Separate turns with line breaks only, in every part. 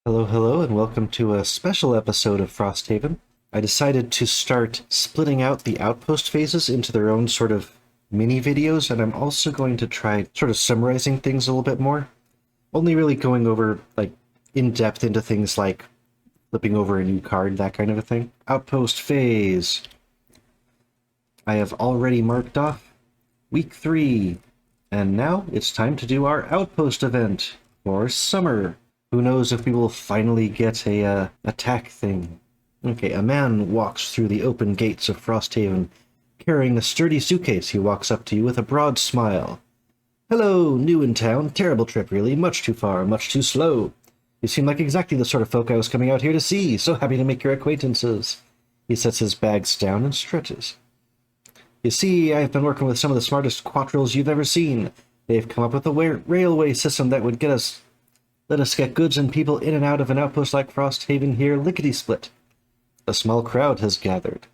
Hello, hello, and welcome to a special episode of Frosthaven. I decided to start splitting out the outpost phases into their own sort of mini videos, and I'm also going to try sort of summarizing things a little bit more. Only really going over, like, in depth into things like flipping over a new card, that kind of a thing. Outpost phase. I have already marked off week 3, and now it's time to do our Outpost event for summer. Who knows if we will finally get a attack thing. Okay, a man walks through the open gates of Frosthaven, carrying a sturdy suitcase. He walks up to you with a broad smile. Hello, new in town. Terrible trip, really. Much too far, much too slow. You seem like exactly the sort of folk I was coming out here to see. So happy to make your acquaintances. He sets his bags down and stretches. You see, I've been working with some of the smartest quattrils you've ever seen. They've come up with a railway system that would let us get goods and people in and out of an outpost like Frosthaven here lickety-split. A small crowd has gathered.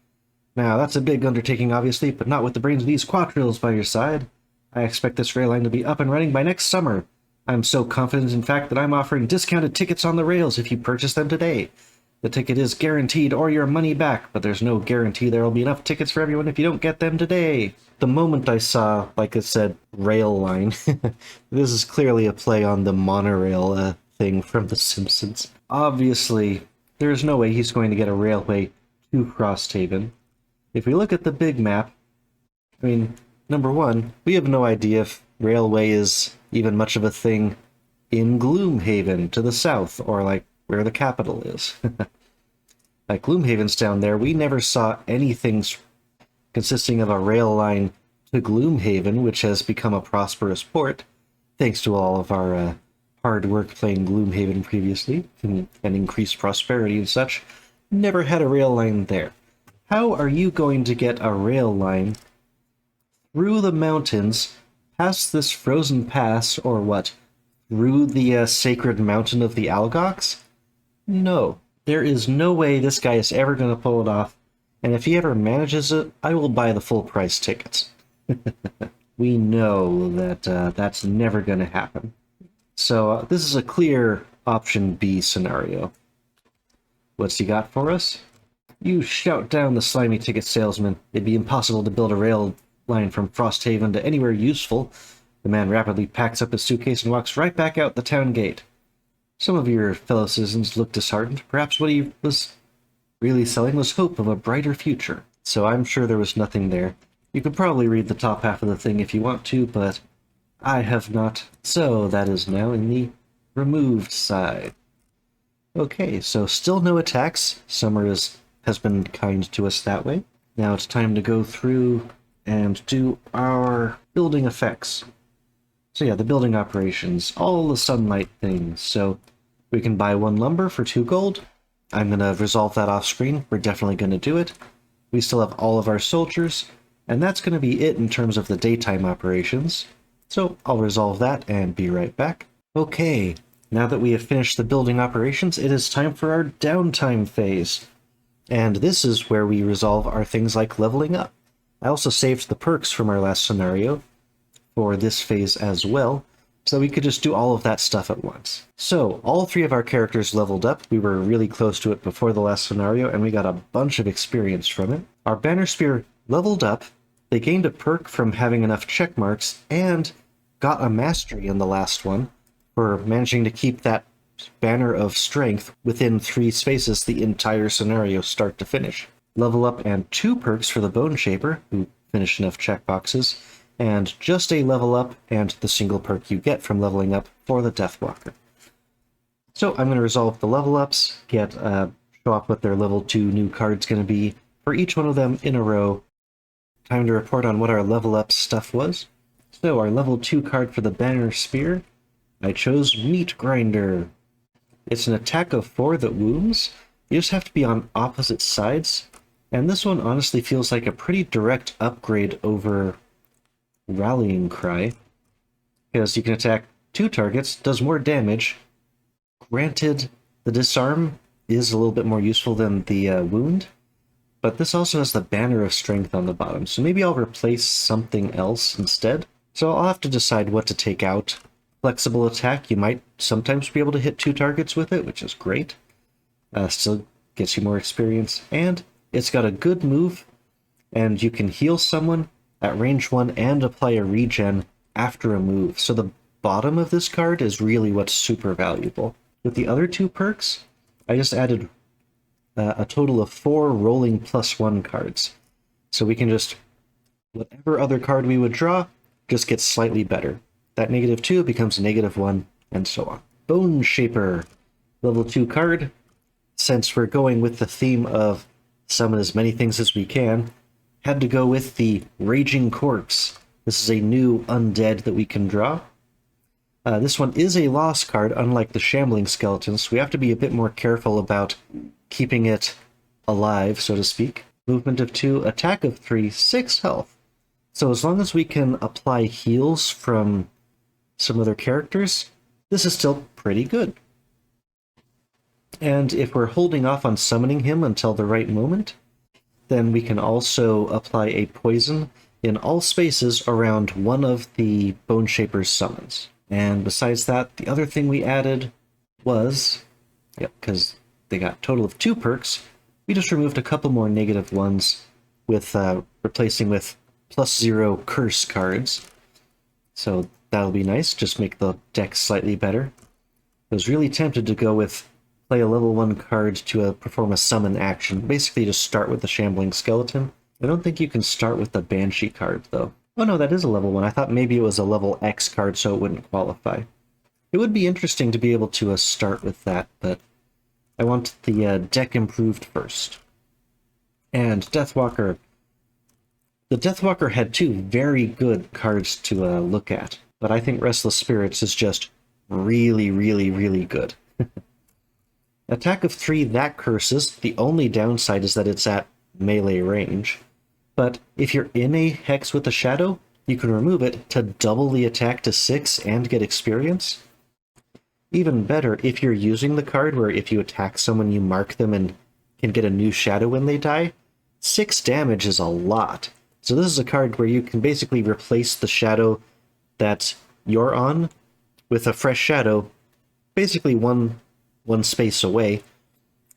Now, that's a big undertaking, obviously, but not with the brains of these quattrils by your side. I expect this rail line to be up and running by next summer. I'm so confident, in fact, that I'm offering discounted tickets on the rails if you purchase them today. The ticket is guaranteed or your money back, but there's no guarantee there will be enough tickets for everyone if you don't get them today. The moment I saw, like I said, rail line, this is clearly a play on the monorail thing from The Simpsons. Obviously, there is no way he's going to get a railway to Frosthaven. If we look at the big map, I mean, number one, we have no idea if railway is even much of a thing in Gloomhaven to the south, or like where the capital is. Like Gloomhaven's down there, we never saw anything consisting of a rail line to Gloomhaven, which has become a prosperous port, thanks to all of our hard work playing Gloomhaven previously, and increased prosperity and such. Never had a rail line there. How are you going to get a rail line through the mountains, past this frozen pass, or what, through the sacred mountain of the Algox? No. There is no way this guy is ever going to pull it off, and if he ever manages it, I will buy the full price tickets. We know that that's never going to happen. So this is a clear option B scenario. What's he got for us? You shout down the slimy ticket salesman. It'd be impossible to build a rail line from Frosthaven to anywhere useful. The man rapidly packs up his suitcase and walks right back out the town gate. Some of your fellow citizens look disheartened. Perhaps what he was really selling was hope of a brighter future. So I'm sure there was nothing there. You could probably read the top half of the thing if you want to, but I have not. So that is now in the removed side. Okay, so still no attacks. Summer has been kind to us that way. Now it's time to go through and do our building effects. So yeah, the building operations, all the sunlight things. So we can buy 1 lumber for 2 gold. I'm going to resolve that off screen. We're definitely going to do it. We still have all of our soldiers, and that's going to be it in terms of the daytime operations. So I'll resolve that and be right back. Okay, now that we have finished the building operations, it is time for our downtime phase. And this is where we resolve our things like leveling up. I also saved the perks from our last scenario for this phase as well, so we could just do all of that stuff at once. So, all 3 of our characters leveled up. We were really close to it before the last scenario, and we got a bunch of experience from it. Our Banner Spear leveled up, they gained a perk from having enough check marks, and got a mastery in the last one for managing to keep that Banner of Strength within 3 spaces the entire scenario start to finish. Level up and 2 perks for the Bone Shaper, who finished enough checkboxes, and just a level up and the single perk you get from leveling up for the Deathwalker. So I'm going to resolve the level ups, show off what their level 2 new card's going to be for each one of them in a row. Time to report on what our level up stuff was. So our level 2 card for the Banner Spear, I chose Meat Grinder. It's an attack of 4 that wounds. You just have to be on opposite sides, and this one honestly feels like a pretty direct upgrade over Rallying Cry, because you can attack 2 targets, does more damage. Granted, the disarm is a little bit more useful than the wound, but this also has the Banner of Strength on the bottom, so maybe I'll replace something else instead. So I'll have to decide what to take out Flexible attack, you might sometimes be able to hit 2 targets with it, which is great. Still gets you more experience, and it's got a good move, and you can heal someone at range 1 and apply a regen after a move. So the bottom of this card is really what's super valuable. With the other 2 perks, I just added a total of 4 rolling +1 cards. So we can just, whatever other card we would draw, just gets slightly better. That -2 becomes -1, and so on. Bone Shaper, level 2 card. Since we're going with the theme of summon as many things as we can, had to go with the Raging Corpse. This is a new undead that we can draw. This one is a loss card, unlike the Shambling Skeleton, so we have to be a bit more careful about keeping it alive, so to speak. Movement of 2, attack of 3, 6 health. So as long as we can apply heals from some other characters, this is still pretty good. And if we're holding off on summoning him until the right moment, then we can also apply a poison in all spaces around one of the Bone Shaper's summons. And besides that, the other thing we added was, because they got a total of 2 perks, we just removed a couple more -1s with replacing with +0 curse cards. So that'll be nice, just make the deck slightly better. I was really tempted to go with play a level 1 card to perform a summon action. Basically just start with the Shambling Skeleton. I don't think you can start with the Banshee card, though. Oh no, that is a level 1. I thought maybe it was a level X card, so it wouldn't qualify. It would be interesting to be able to start with that, but I want the deck improved first. And Deathwalker. The Deathwalker had 2 very good cards to look at, but I think Restless Spirits is just really, really, really good. Attack of 3, that curses. The only downside is that it's at melee range. But if you're in a hex with a shadow, you can remove it to double the attack to 6 and get experience. Even better, if you're using the card where if you attack someone, you mark them and can get a new shadow when they die, 6 damage is a lot. So this is a card where you can basically replace the shadow that you're on with a fresh shadow, basically one space away.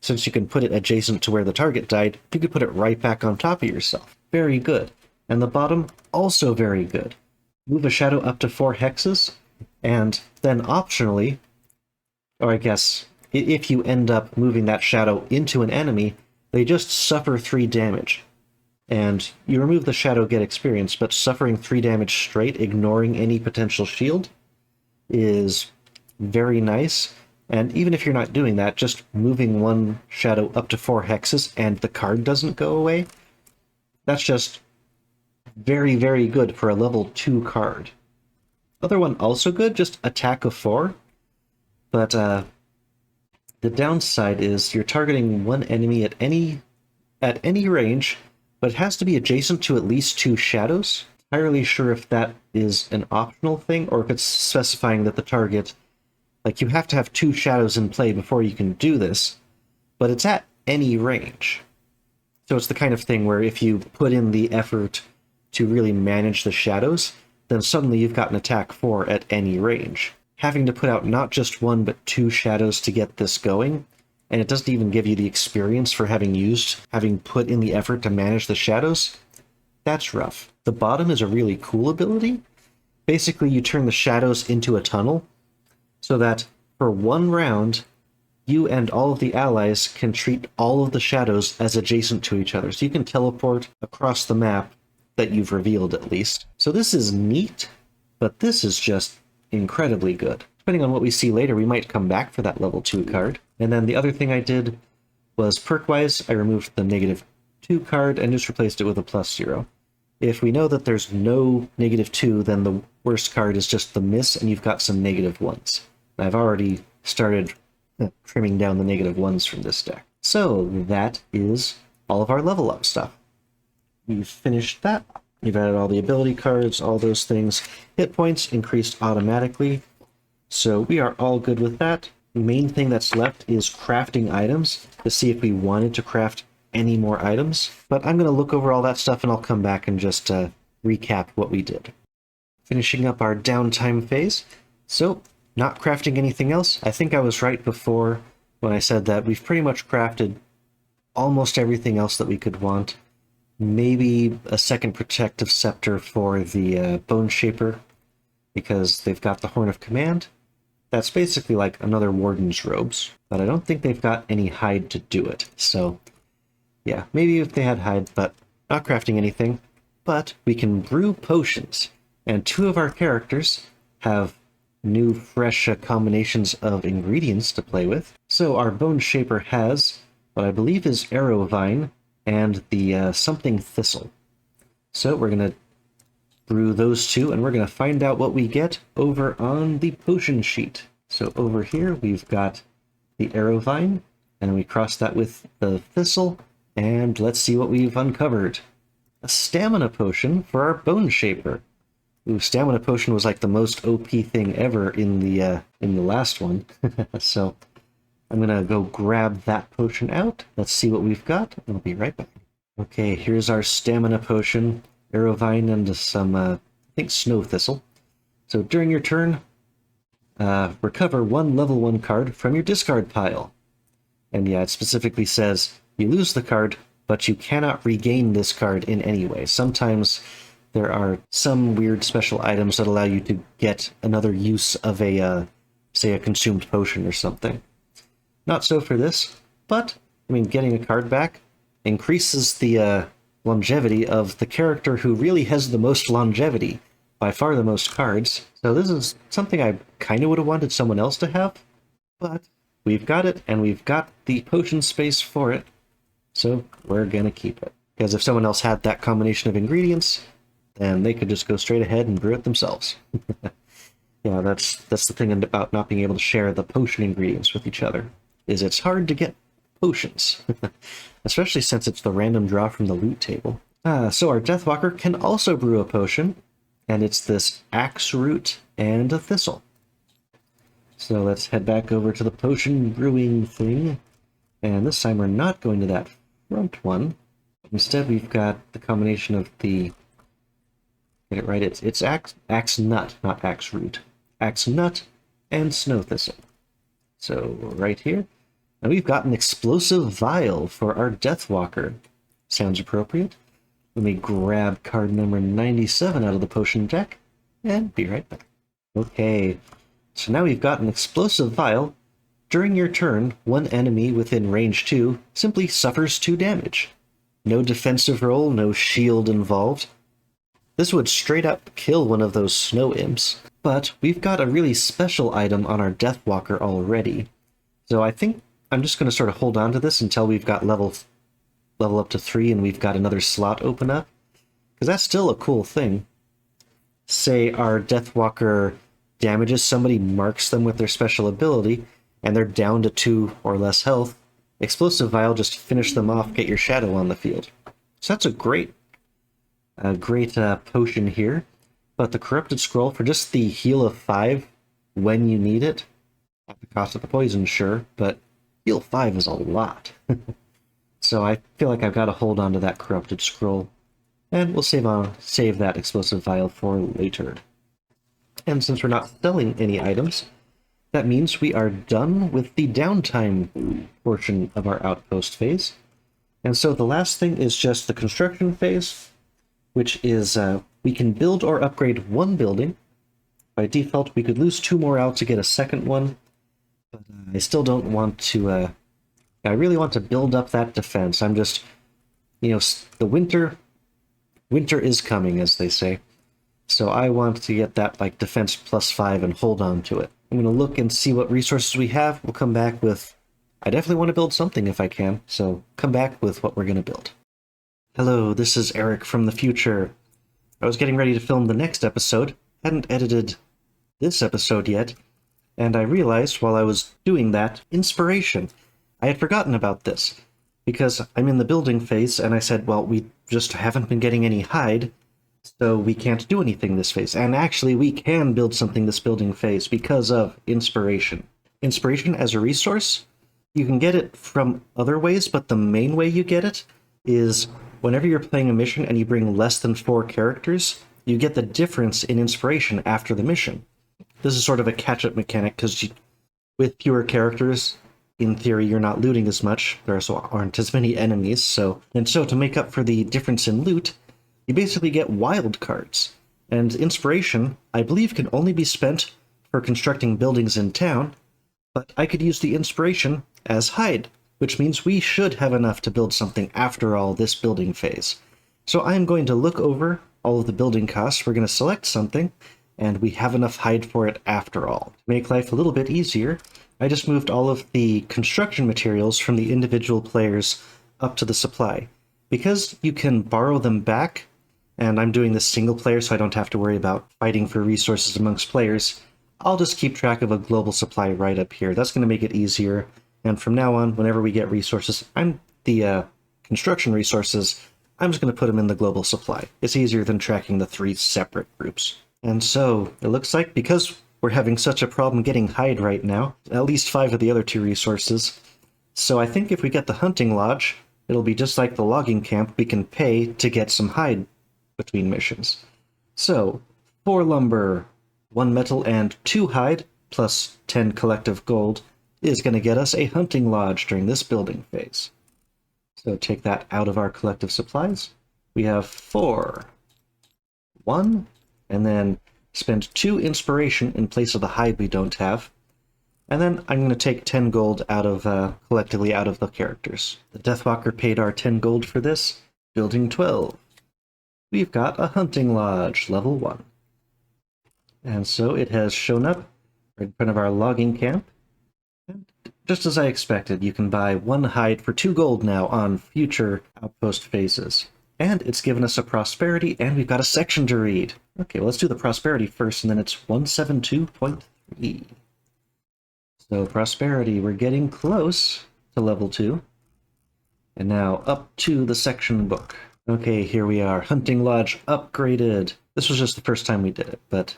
Since you can put it adjacent to where the target died, you could put it right back on top of yourself. Very good. And the bottom, also very good. Move a shadow up to 4 hexes, and then optionally, or I guess, if you end up moving that shadow into an enemy, they just suffer 3 damage. And you remove the shadow, get experience, but suffering 3 damage straight, ignoring any potential shield, is very nice. And even if you're not doing that, just moving one shadow up to 4 hexes and the card doesn't go away, that's just very, very good for a level 2 card. Other one also good, just attack of 4. But the downside is you're targeting one enemy at any range, but it has to be adjacent to at least 2 shadows. Entirely sure if that is an optional thing or if it's specifying that the target, like, you have to have 2 shadows in play before you can do this, but it's at any range. So it's the kind of thing where if you put in the effort to really manage the shadows, then suddenly you've got an attack 4 at any range. Having to put out not just 1 but 2 shadows to get this going, and it doesn't even give you the experience for having put in the effort to manage the shadows, that's rough. The bottom is a really cool ability. Basically, you turn the shadows into a tunnel, so that for 1 round, you and all of the allies can treat all of the shadows as adjacent to each other. So you can teleport across the map that you've revealed, at least. So this is neat, but this is just incredibly good. Depending on what we see later, we might come back for that level 2 card. And then the other thing I did was, perk-wise, I removed the -2 card and just replaced it with a +0. If we know that there's no -2, then the worst card is just the miss, and you've got some -1s. I've already started trimming down the -1s from this deck. So that is all of our level up stuff. We've finished that. We've added all the ability cards, all those things. Hit points increased automatically, so we are all good with that. The main thing that's left is crafting items to see if we wanted to craft any more items. But I'm going to look over all that stuff and I'll come back and just recap what we did. Finishing up our downtime phase. So, not crafting anything else. I think I was right before when I said that we've pretty much crafted almost everything else that we could want. Maybe a second protective scepter for the Bone Shaper, because they've got the Horn of Command. That's basically like another Warden's Robes, but I don't think they've got any hide to do it. So, yeah, maybe if they had hide, but not crafting anything. But we can brew potions, and two of our characters have new, fresh combinations of ingredients to play with. So our Bone Shaper has what I believe is Arrow Vine and the something Thistle. So we're going to brew those two, and we're going to find out what we get over on the potion sheet. So over here we've got the Arrow Vine, and we cross that with the Thistle, and let's see what we've uncovered. A Stamina Potion for our Bone Shaper. Ooh, Stamina Potion was like the most OP thing ever in the last one. So I'm gonna go grab that potion out. Let's see what we've got, and I'll be right back. Okay, here's our Stamina Potion, Arrow Vine, and some, I think, Snow Thistle. So during your turn, recover one level 1 card from your discard pile. And yeah, it specifically says you lose the card, but you cannot regain this card in any way. Sometimes there are some weird special items that allow you to get another use of a, say, a consumed potion or something. Not so for this, but, I mean, getting a card back increases the longevity of the character who really has the most longevity, by far the most cards. So this is something I kind of would have wanted someone else to have, but we've got it, and we've got the potion space for it, so we're gonna keep it. Because if someone else had that combination of ingredients, then they could just go straight ahead and brew it themselves. Yeah, that's the thing about not being able to share the potion ingredients with each other, is it's hard to get potions. Especially since it's the random draw from the loot table. So our Deathwalker can also brew a potion, and it's this Axe Root and a Thistle. So let's head back over to the potion brewing thing, and this time we're not going to that front one. Instead, we've got the combination of the, get it right, it's Axe Nut, not Axe Root. Axe Nut and Snow Thistle. So right here, and we've got an Explosive Vial for our Deathwalker. Sounds appropriate. Let me grab card number 97 out of the potion deck, and be right back. Okay, so now we've got an Explosive Vial. During your turn, one enemy within range 2 simply suffers 2 damage. No defensive roll, no shield involved. This would straight up kill one of those snow imps. But we've got a really special item on our Deathwalker already. So I think I'm just going to sort of hold on to this until we've got level up to 3 and we've got another slot open up. Because that's still a cool thing. Say our Deathwalker damages somebody, marks them with their special ability, and they're down to 2 or less health. Explosive Vial, just finish them off, get your shadow on the field. So that's a great potion here. But the Corrupted Scroll, for just the heal of 5 when you need it, at the cost of the poison, sure, but heal 5 is a lot. So I feel like I've got to hold on to that Corrupted Scroll, and we'll save that Explosive Vial for later. And since we're not selling any items, that means we are done with the downtime portion of our Outpost phase. And so the last thing is just the construction phase, which is we can build or upgrade one building. By default, we could lose 2 morale to get a second one, but I still don't want to, I really want to build up that defense. I'm just, the winter is coming, as they say. So I want to get that, like, defense +5 and hold on to it. I'm going to look and see what resources we have. We'll come back with, I definitely want to build something if I can, so come back with what we're going to build. Hello, this is Eric from the future. I was getting ready to film the next episode, hadn't edited this episode yet, and I realized while I was doing that, inspiration. I had forgotten about this, because I'm in the building phase, and I said, well, we just haven't been getting any hide, so we can't do anything this phase. And actually, we can build something this building phase because of inspiration. Inspiration as a resource, you can get it from other ways, but the main way you get it is whenever you're playing a mission and you bring less than 4 characters, you get the difference in inspiration after the mission. This is sort of a catch-up mechanic, because with fewer characters, in theory, you're not looting as much. There also aren't as many enemies, so to make up for the difference in loot, you basically get wild cards. And inspiration, I believe, can only be spent for constructing buildings in town, but I could use the inspiration as hide, which means we should have enough to build something after all this building phase. So I'm going to look over all of the building costs, we're going to select something, and we have enough hide for it after all. To make life a little bit easier, I just moved all of the construction materials from the individual players up to the supply. Because you can borrow them back, and I'm doing this single player so I don't have to worry about fighting for resources amongst players, I'll just keep track of a global supply right up here. That's going to make it easier, and from now on, whenever we get resources, construction resources, I'm just going to put them in the global supply. It's easier than tracking the 3 separate groups. And so, it looks like, because we're having such a problem getting hide right now, at least 5 of the other 2 resources, so I think if we get the hunting lodge, it'll be just like the logging camp, we can pay to get some hide between missions. So, 4 lumber, 1 metal, and 2 hide, plus 10 collective gold, is going to get us a hunting lodge during this building phase. So take that out of our collective supplies. We have 4, 1, and then spend 2 inspiration in place of the hide we don't have. And then I'm going to take 10 gold out of, collectively out of the characters. The Deathwalker paid our 10 gold for this. Building 12. We've got a hunting lodge, level 1. And so it has shown up right in front of our logging camp. And just as I expected, you can buy 1 hide for 2 gold now on future outpost phases. And it's given us a prosperity, and we've got a section to read. Okay, well, let's do the prosperity first, and then it's 172.3. So prosperity, we're getting close to level 2. And now up to the section book. Okay, here we are. Hunting Lodge upgraded. This was just the first time we did it, but...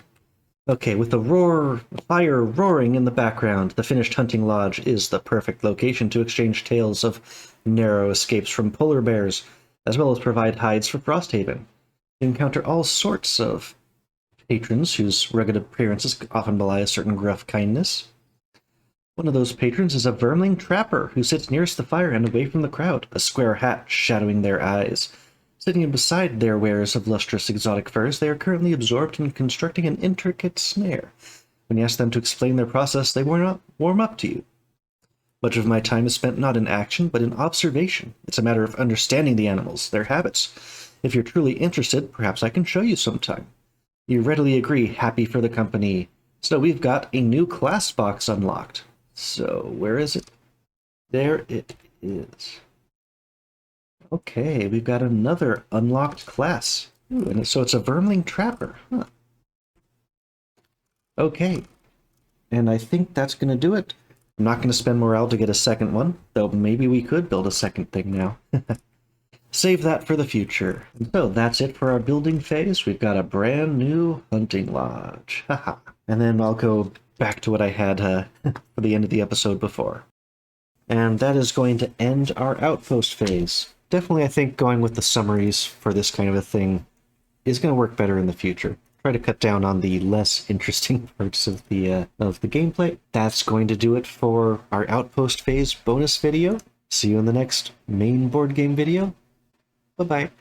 Okay, with the fire roaring in the background, the finished hunting lodge is the perfect location to exchange tales of narrow escapes from polar bears, as well as provide hides for Frosthaven. You encounter all sorts of patrons whose rugged appearances often belie a certain gruff kindness. One of those patrons is a vermling trapper who sits nearest the fire and away from the crowd, a square hat shadowing their eyes. Sitting beside their wares of lustrous exotic furs, they are currently absorbed in constructing an intricate snare. When you ask them to explain their process, they warm up to you. Much of my time is spent not in action, but in observation. It's a matter of understanding the animals, their habits. If you're truly interested, perhaps I can show you sometime. You readily agree, happy for the company. So we've got a new class box unlocked. So where is it? There it is. Okay, we've got another unlocked class. Ooh, and so it's a vermling trapper. Huh. Okay, and I think that's going to do it. I'm not going to spend morale to get a second one, though maybe we could build a second thing now. Save that for the future. And so that's it for our building phase. We've got a brand new hunting lodge. Haha. And then I'll go back to what I had for the end of the episode before. And that is going to end our outpost phase. Definitely, I think going with the summaries for this kind of a thing is going to work better in the future. Try to cut down on the less interesting parts of the gameplay. That's going to do it for our outpost phase bonus video. See you in the next main board game video. Bye-bye.